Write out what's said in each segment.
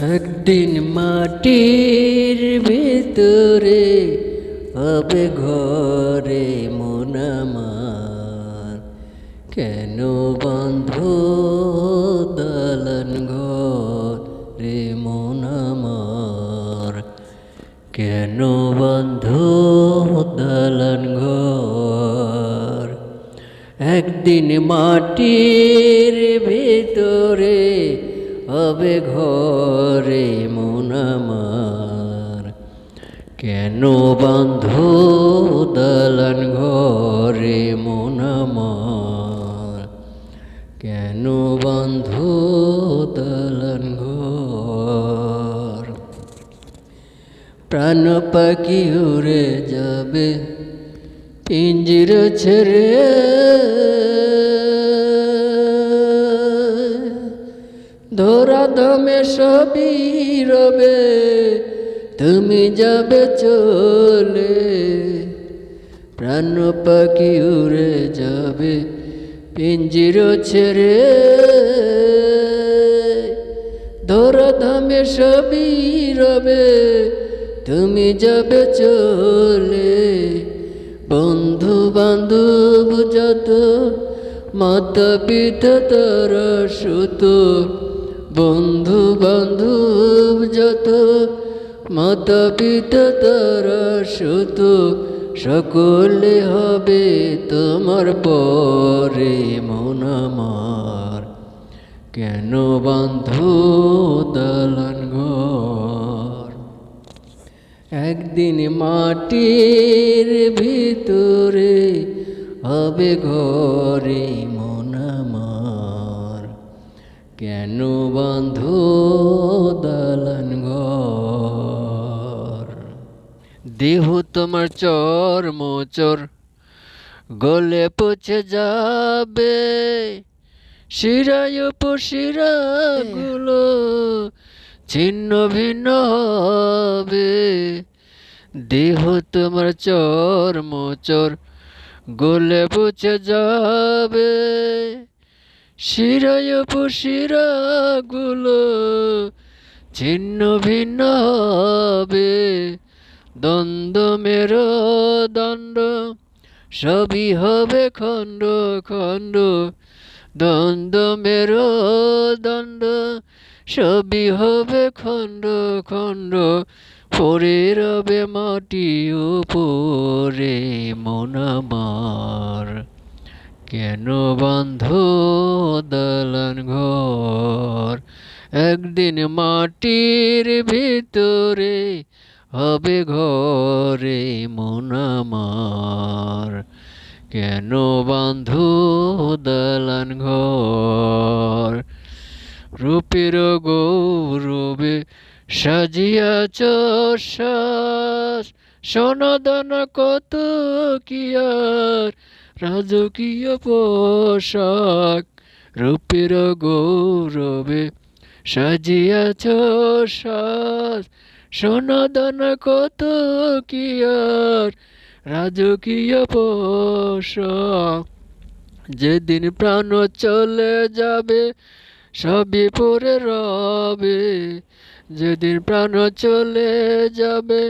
একদিন মাটির ভিতরে হবে ঘরে মন আমার, কেন বন্ধ দালান ঘর রে মন আমার, কেন বন্ধ দালান ঘর। একদিন মাটির ভিতরে হবে ঘরে মন আমার, কেন বন্ধ দালান ঘরে মন আমার, কেন বন্ধ দালান ঘর। প্রাণ পাখি উড়ে যাবে পিঞ্জির ছেড়ে, ধরা দমে সবই রবে তুমি যাবে চলে। প্রাণ পাখি উড়ে যাবে পিঞ্জির ছেড়ে, ধরা দমে সবই রবে তুমি যাবে চলে। বন্ধু বান্ধব যত মাতা পিতা তারা সুত, বন্ধু বান্ধব যত মাতা পিতা তারা সুত, সকলে হবে তোমার পরে মন আমার, কেন বন্ধু দালান ঘর। একদিন মাটির ভিতরে হবে ঘরে মন আমার, কেন বন্ধু দালান ঘর। দেহ তোমার চর মোচর গলে পচে যাবে, শিরায় উপশিরাগুলো ছিন্ন ভিন্ন হবে। দেহ তোমার চর মোচর গলে পচে যাবে, শিরায় উপশিরাগুলো ছিন্ন ভিন্ন হবে। দ্বন্দ্ব মের দণ্ড সবই হবে খণ্ড খণ্ড, দ্বন্দ্ব মের দণ্ড সবই হবে খণ্ড খণ্ড। পড়ে রবে মাটি উপরে মন আমার, কেন বন্ধ দালান ঘর। একদিন মাটির ভিতরে হবে ঘরে মন আমার, কেন বন্ধ দালান ঘর। রূপের গৌরবে সাজিয়াছ শ্বাস, সনাদন কত কি আর রাজকীয় পোশাক। রূপের গৌরবে সাজিয়াছ শ্বাস, সনাদন কত কি আর রাজকীয় পোশাক। যেদিন প্রাণ চলে যাবে সবই পড়ে রবে, যেদিন প্রাণ চলে যাবে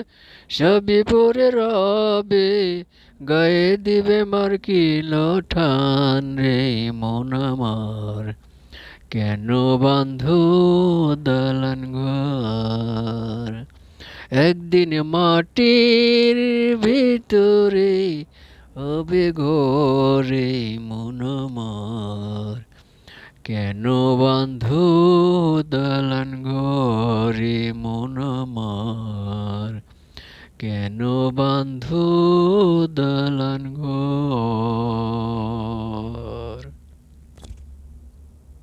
সবই পড়ে রবে। গায়ে দিবে মার্কিল ঠান রে মন আমার, কেন বন্ধু দালান ঘর। একদিন মাটির ভিতরে হবে ঘরে মন আমার, কেন বন্ধু দালান ঘরে মন আমার, কেন বন্ধু দালান ঘর।